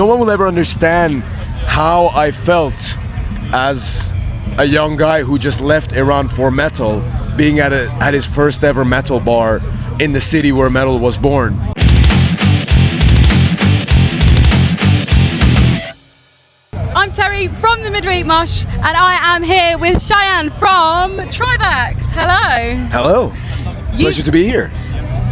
no one will ever understand how I felt as a young guy who just left Iran for metal, being at his first ever metal bar in the city where metal was born. I'm Terry from the Midweek Mosh, and I am here with Shayan from Trivax. Hello. Hello. Pleasure to be here.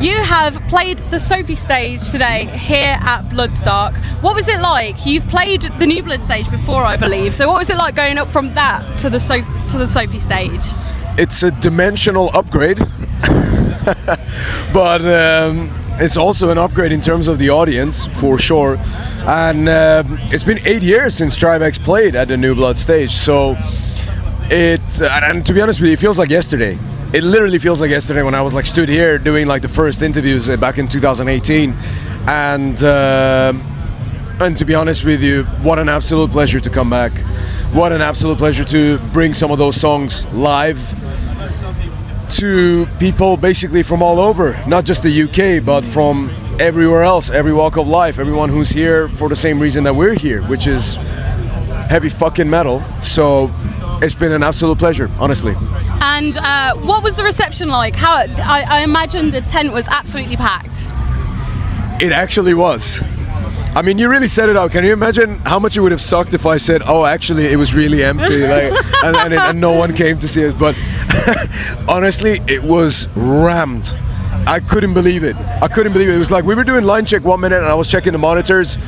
You have played the Sophie stage today here at Bloodstock. What was it like? You've played the New Blood stage before, I believe. So what was it like going up from that to the Sophie stage? It's a dimensional upgrade, but it's also an upgrade in terms of the audience, for sure. And it's been 8 years since Trivax played at the New Blood stage, so and to be honest with you, it feels like yesterday. It literally feels like yesterday when I was like stood here doing like the first interviews back in 2018, and to be honest with you, what an absolute pleasure to come back. What an absolute pleasure to bring some of those songs live to people basically from all over, not just the UK, but from everywhere else, every walk of life, everyone who's here for the same reason that we're here, which is heavy fucking metal. So it's been an absolute pleasure, honestly. And what was the reception like? How I imagine the tent was absolutely packed. It actually was. I mean, you really set it up. Can you imagine how much it would have sucked if I said, "Oh, actually, it was really empty," like, and no one came to see us? But honestly, it was rammed. I couldn't believe it. It was like we were doing line check 1 minute, and I was checking the monitors.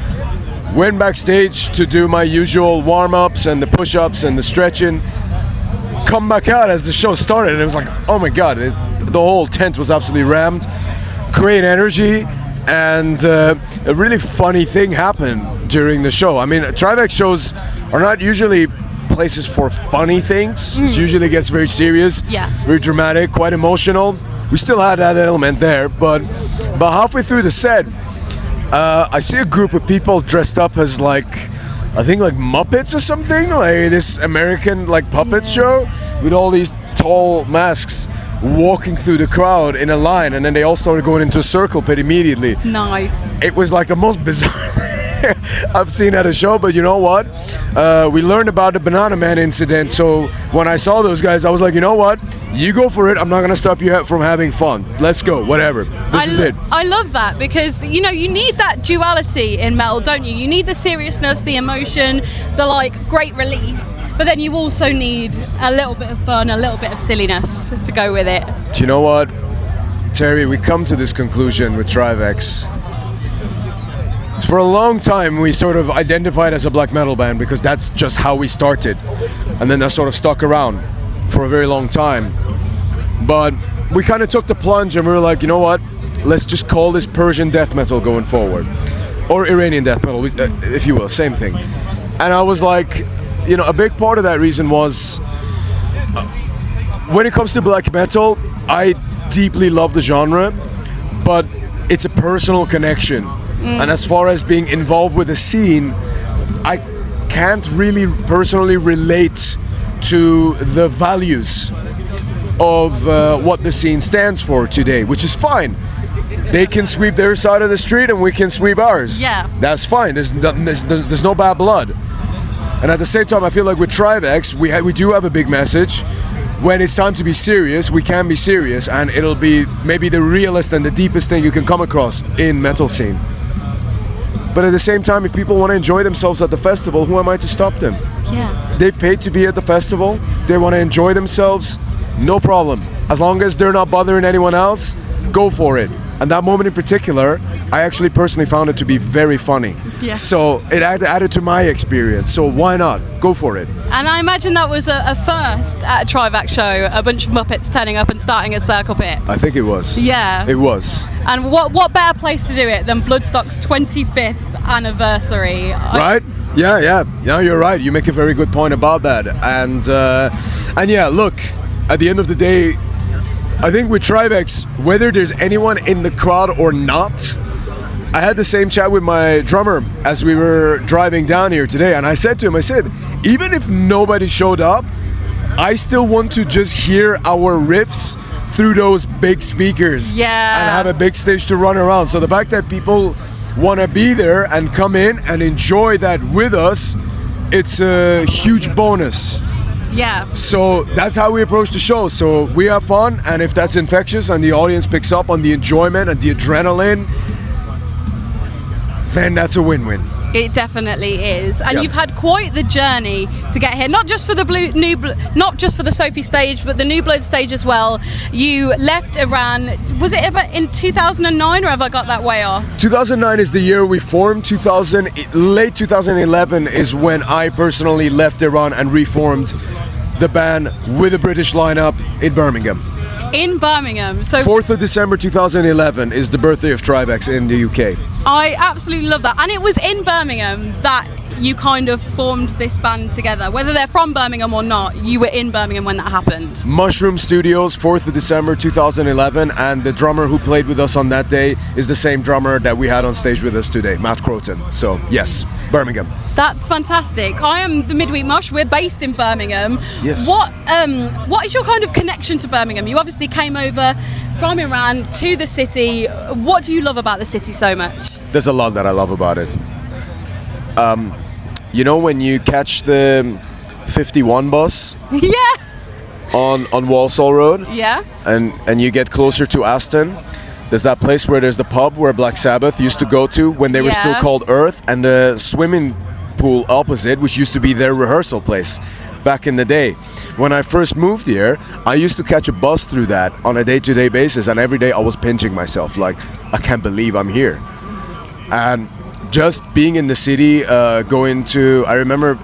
Went backstage to do my usual warm-ups and the push-ups and the stretching. Come back out as the show started, and it was like, oh my god, the whole tent was absolutely rammed. Great energy. And a really funny thing happened during the show. I mean, Trivax shows are not usually places for funny things. It usually gets very serious, very dramatic, quite emotional. We still had that element there, but halfway through the set, I see a group of people dressed up as like, I think like Muppets or something, like this American like puppet show with all these tall masks walking through the crowd in a line, and then they all started going into a circle pit immediately. Nice. It was like the most bizarre I've seen at a show, but you know what? We learned about the Banana Man incident, so when I saw those guys, I was like, you know what? You go for it. I'm not gonna stop you from having fun. Let's go, whatever. This is it. I love that because, you know, you need that duality in metal, don't you? You need the seriousness, the emotion, the like great release, but then you also need a little bit of fun, a little bit of silliness to go with it. Do you know what, Terry? We come to this conclusion with Trivax. For a long time, we sort of identified as a black metal band because that's just how we started, and then that sort of stuck around for a very long time. But we kind of took the plunge and we were like, you know what? Let's just call this Persian death metal going forward, or Iranian death metal, if you will, same thing. And I was like, you know, a big part of that reason was when it comes to black metal, I deeply love the genre, but it's a personal connection. And as far as being involved with the scene, I can't really personally relate to the values of what the scene stands for today, which is fine. They can sweep their side of the street and we can sweep ours. Yeah. That's fine. There's no bad blood. And at the same time, I feel like with Trivax, we do have a big message. When it's time to be serious, we can be serious, and it'll be maybe the realest and the deepest thing you can come across in metal scene. But at the same time, if people want to enjoy themselves at the festival, who am I to stop them? Yeah. They've paid to be at the festival. They want to enjoy themselves. No problem. As long as they're not bothering anyone else, go for it. And that moment in particular, I actually personally found it to be very funny. Yeah. So it added to my experience. So why not? Go for it. And I imagine that was a first at a Trivax show, a bunch of Muppets turning up and starting a circle pit. I think it was. Yeah. It was. And what better place to do it than Bloodstock's 25th anniversary? Right? Yeah. No, you're right. You make a very good point about that. And yeah, look, at the end of the day, I think with Trivax, whether there's anyone in the crowd or not, I had the same chat with my drummer as we were driving down here today, and I said to him, even if nobody showed up, I still want to just hear our riffs through those big speakers, and have a big stage to run around. So the fact that people want to be there and come in and enjoy that with us, it's a huge bonus. Yeah. So that's how we approach the show. So we have fun, and if that's infectious and the audience picks up on the enjoyment and the adrenaline, then that's a win-win. It definitely is, and Yeah. you've had quite the journey to get here. Not just for the not just for the Sophie stage, but the New Blood stage as well. You left Iran. Was it about in 2009, or have I got that way off? 2009 is the year we formed. Late 2011 is when I personally left Iran and reformed the band with a British lineup in Birmingham. In Birmingham. So 4th of December 2011 is the birthday of Trivax in the UK. I absolutely love that. And it was in Birmingham that you kind of formed this band together. Whether they're from Birmingham or not, you were in Birmingham when that happened. Mushroom Studios, 4th of December 2011, and the drummer who played with us on that day is the same drummer that we had on stage with us today, Matt Croton. So yes, Birmingham. That's fantastic. I am the Midweek Mosh. We're based in Birmingham. Yes. What is your kind of connection to Birmingham? You obviously came over from Iran to the city. What do you love about the city so much? There's a lot that I love about it. You know when you catch the 51 bus Yeah. on Walsall Road Yeah. and you get closer to Aston, there's that place where there's the pub where Black Sabbath used to go to when they were still Yeah. called Earth, and the swimming pool opposite, which used to be their rehearsal place back in the day. When I first moved here, I used to catch a bus through that on a day-to-day basis, and every day I was pinching myself like, I can't believe I'm here. And just being in the city, I remember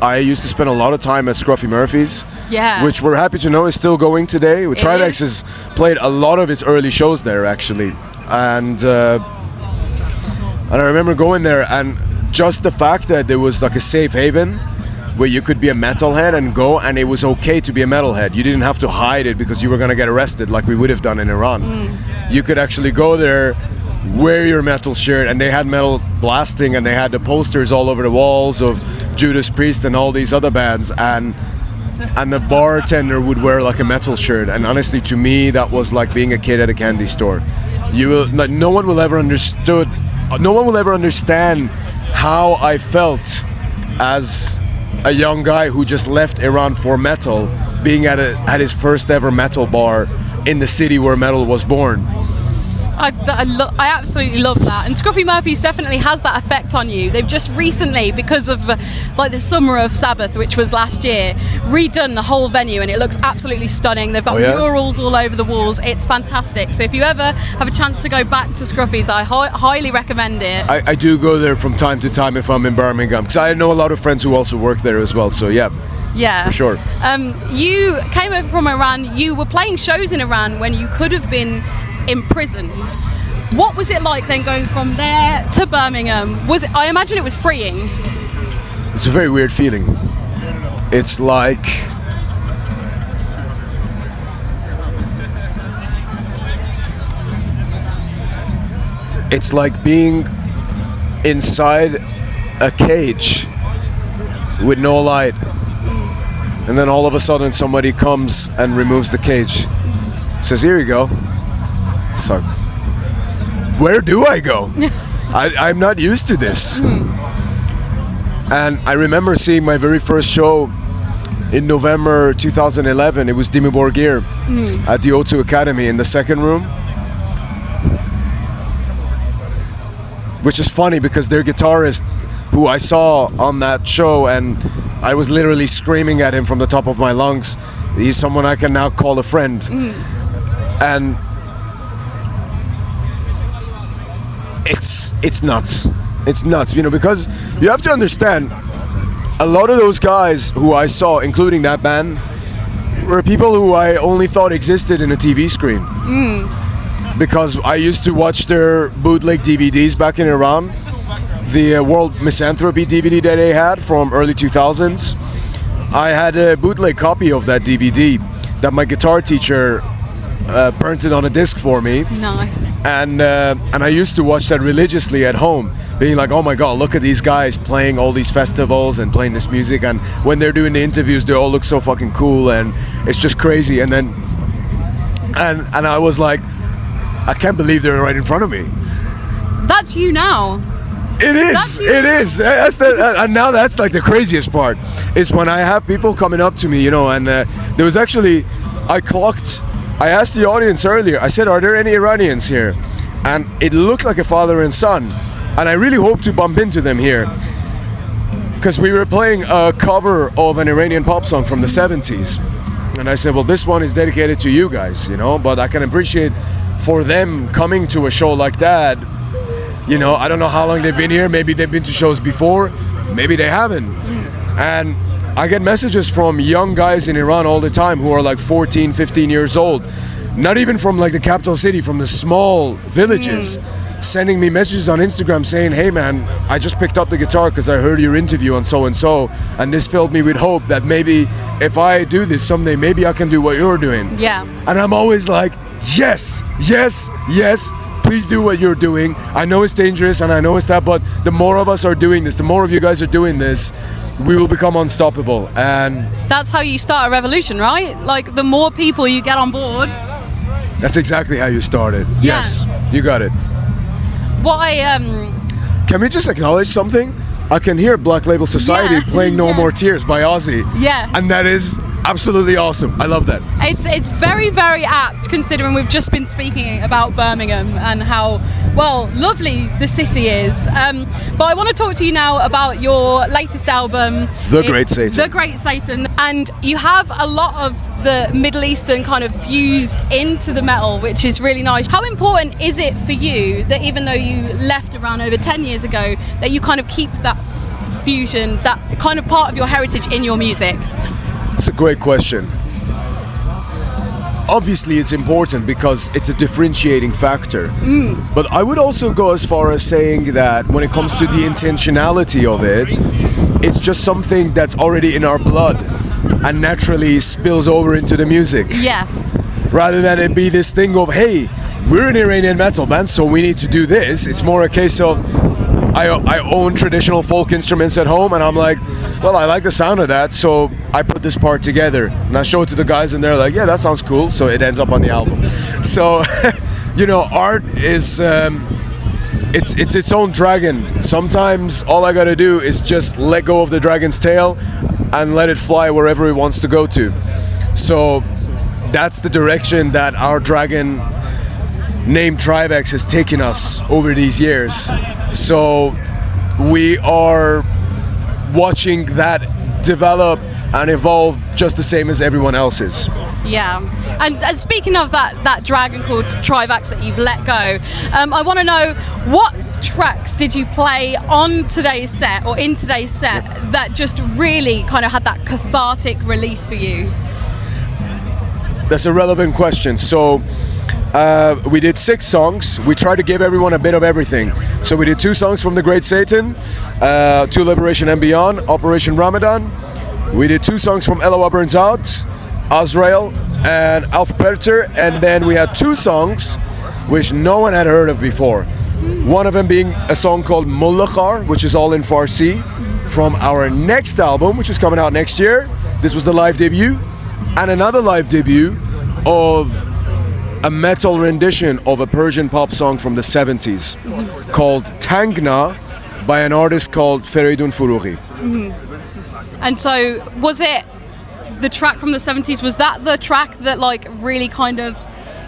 I used to spend a lot of time at Scruffy Murphy's, Yeah. which we're happy to know is still going today. It Trivax is. has played a lot of its early shows there, actually. And I remember going there, and just the fact that there was like a safe haven where you could be a metalhead and go, and it was okay to be a metalhead. You didn't have to hide it because you were going to get arrested like we would have done in Iran. You could actually go there, wear your metal shirt, and they had metal blasting, and they had the posters all over the walls of Judas Priest and all these other bands, and the bartender would wear like a metal shirt. And honestly, to me, that was like being a kid at a candy store. No one will ever understand how I felt as a young guy who just left Iran for metal, being at his first ever metal bar in the city where metal was born. I absolutely love that, and Scruffy Murphy's definitely has that effect on you. They've just recently, because of the Summer of Sabbath, which was last year, redone the whole venue, and it looks absolutely stunning. They've got murals all over the walls. It's fantastic. So if you ever have a chance to go back to Scruffy's, I highly recommend it. I do go there from time to time if I'm in Birmingham, because I know a lot of friends who also work there as well. So yeah. Yeah, for sure. You came over from Iran. You were playing shows in Iran when you could have been imprisoned. What was it like then going from there to Birmingham? I imagine it was freeing. It's a very weird feeling. It's like being inside a cage with no light, and then all of a sudden somebody comes and removes the cage, says, here you go. So where do I go? I'm not used to this. And I remember seeing my very first show in November 2011. It was Dimmu Borgir at the O2 Academy in the second room. Which is funny because their guitarist, who I saw on that show, and I was literally screaming at him from the top of my lungs, he's someone I can now call a friend. And it's nuts. It's nuts, because you have to understand, a lot of those guys who I saw, including that band, were people who I only thought existed in a TV screen. Because I used to watch their bootleg DVDs back in Iran, the World Misanthropy DVD that they had from early 2000s. I had a bootleg copy of that DVD that my guitar teacher burnt it on a disc for me. Nice. And I used to watch that religiously at home, being like, oh my god, look at these guys playing all these festivals and playing this music, and when they're doing the interviews they all look so fucking cool, and it's just crazy. And then and I was like, I can't believe they're right in front of me. That's you now. It is. It is. And now that's like the craziest part is when I have people coming up to me, you know, and there was actually, I asked the audience earlier, I said, are there any Iranians here? And it looked like a father and son. And I really hope to bump into them here. Because we were playing a cover of an Iranian pop song from the 70s. And I said, well, this one is dedicated to you guys, you know, but I can appreciate for them coming to a show like that. You know, I don't know how long they've been here. Maybe they've been to shows before. Maybe they haven't. And I get messages from young guys in Iran all the time who are like 14, 15 years old. Not even from like the capital city, from the small villages. Sending me messages on Instagram saying, hey man, I just picked up the guitar because I heard your interview on so-and-so. And this filled me with hope that maybe if I do this someday, maybe I can do what you're doing. Yeah. And I'm always like, yes, yes, yes. Please do what you're doing. I know it's dangerous and I know it's that, but the more of us are doing this, the more of you guys are doing this, we will become unstoppable. And that's how you start a revolution, right? Like the more people you get on board. That's exactly how you started. Yeah. Yes, you got it. What Can we just acknowledge something? I can hear Black Label Society playing No More Tears by Ozzy. Yes. And that is absolutely awesome. I love that. It's very, very apt considering we've just been speaking about Birmingham and how, well, lovely the city is. But I want to talk to you now about your latest album. The Great Satan. The Great Satan. And you have a lot of the Middle Eastern kind of fused into the metal, which is really nice. How important is it for you that even though you left around over 10 years ago, that you kind of keep that fusion, that kind of part of your heritage in your music? It's a great question. Obviously it's important because it's a differentiating factor. But I would also go as far as saying that when it comes to the intentionality of it, it's just something that's already in our blood and naturally spills over into the music. Yeah. Rather than it be this thing of, hey, we're an Iranian metal band, so we need to do this. It's more a case of, I own traditional folk instruments at home, and I'm like, well, I like the sound of that, so I put this part together. And I show it to the guys, and they're like, yeah, that sounds cool, so it ends up on the album. So, you know, art is, it's its own dragon. Sometimes all I gotta do is just let go of the dragon's tail and let it fly wherever it wants to go to. So that's the direction that our dragon named Trivax has taken us over these years. So we are watching that develop and evolve just the same as everyone else's. Yeah, and speaking of that dragon called Trivax that you've let go, I want to know what tracks did you play on today's set or in today's set that just really kind of had that cathartic release for you? That's a relevant question. So we did 6 songs. We tried to give everyone a bit of everything. So we did 2 songs from The Great Satan, To Liberation and Beyond, Operation Ramadan. We did 2 songs from Eloah Burns Out, Azrael and Alpha Predator, and then we had 2 songs which no one had heard of before. One of them being a song called Mullakhar, which is all in Farsi, from our next album, which is coming out next year. This was the live debut, and another live debut of a metal rendition of a Persian pop song from the 70s called Tangna by an artist called Feridun Furughi. And so was it the track from the 70s, was that the track that like really kind of,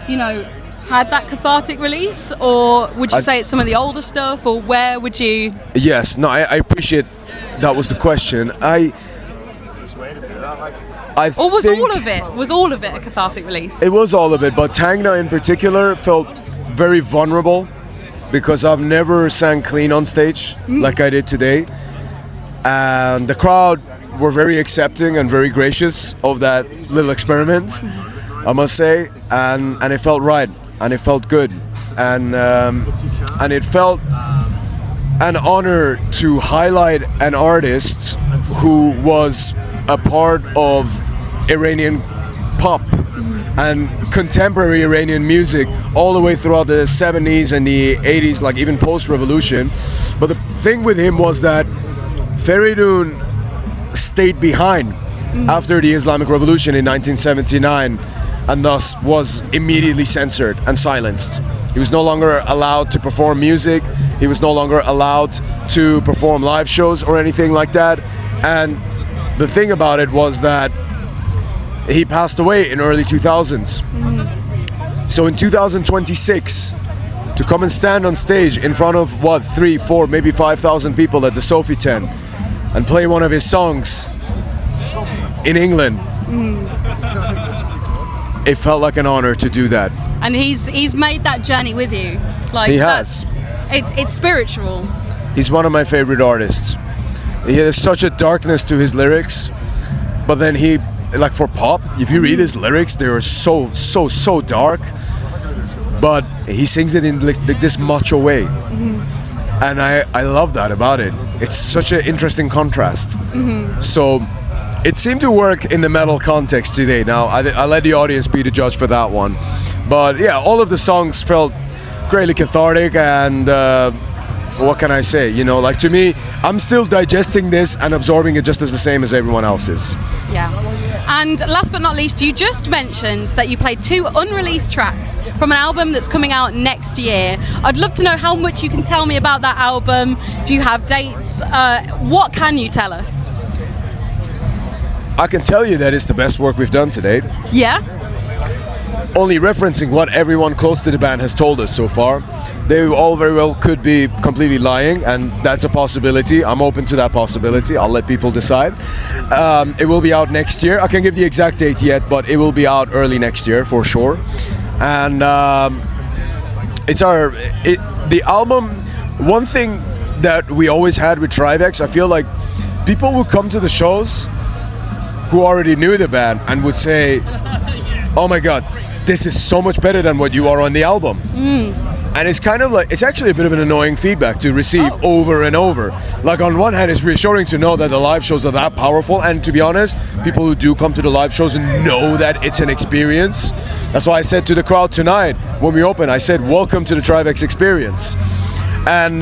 you know, had that cathartic release, or would you say it's some of the older stuff, or where would you? Yes, no, I appreciate that was the question. Or was all of it a cathartic release? It was all of it, but Tangna in particular felt very vulnerable because I've never sang clean on stage like I did today. And the crowd were very accepting and very gracious of that little experiment, I must say, and it felt right, and it felt good, and it felt an honor to highlight an artist who was a part of Iranian pop and contemporary Iranian music all the way throughout the 70s and the 80s, like even post-revolution. But the thing with him was that Feridun stayed behind after the Islamic Revolution in 1979 and thus was immediately censored and silenced. He was no longer allowed to perform music. He was no longer allowed to perform live shows or anything like that. And the thing about it was that he passed away in early 2000s. So in 2026, to come and stand on stage in front of what, 3, 4, maybe 5,000 people at the Sophie Tent and play one of his songs in England, it felt like an honor to do that. And he's made that journey with you. Like, He has. It's spiritual. He's one of my favorite artists. He has such a darkness to his lyrics, but then he, like for pop, if you read his lyrics, they are so dark, but he sings it in like this macho way. And I love that about it. It's such an interesting contrast. So it seemed to work in the metal context today. Now I let the audience be the judge for that one, but yeah, all of the songs felt greatly cathartic. And what can I say, you know, like, to me, I'm still digesting this and absorbing it just as the same as everyone else is. Yeah. And last but not least, you just mentioned that you played 2 unreleased tracks from an album that's coming out next year. I'd love to know how much you can tell me about that album. Do you have dates? What can you tell us? I can tell you that it's the best work we've done to date. Yeah? Only referencing what everyone close to the band has told us so far. They all very well could be completely lying, and that's a possibility. I'm open to that possibility. I'll let people decide. It will be out next year. I can't give the exact date yet, but it will be out early next year for sure. And the album. One thing that we always had with Trivax, I feel like people would come to the shows who already knew the band and would say, "Oh my God, this is so much better than what you are on the album." And it's kind of like, it's actually a bit of an annoying feedback to receive over and over. Like, on one hand, it's reassuring to know that the live shows are that powerful, and to be honest, people who do come to the live shows know that it's an experience. That's why I said to the crowd tonight when we opened, I said, "Welcome to the Trivax experience." And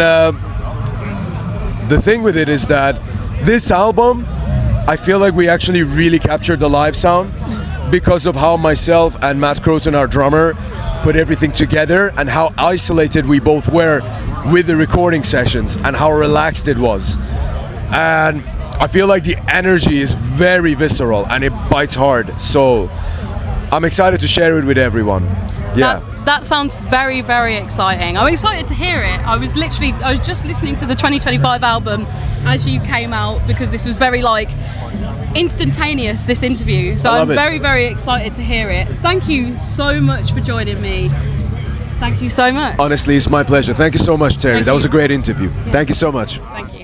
the thing with it is that this album, I feel like we actually really captured the live sound because of how myself and Matt Croton, our drummer, put everything together, and how isolated we both were with the recording sessions and how relaxed it was. And I feel like the energy is very visceral and it bites hard. So I'm excited to share it with everyone. Yeah. That sounds very, very exciting. I'm excited to hear it. I was just listening to the 2025 album as you came out, because this was very like instantaneous, this interview. So I'm very, very excited to hear it. Thank you so much for joining me. Thank you so much. Honestly, it's my pleasure. Thank you so much, Terry. That was a great interview. Yeah. Thank you so much. Thank you.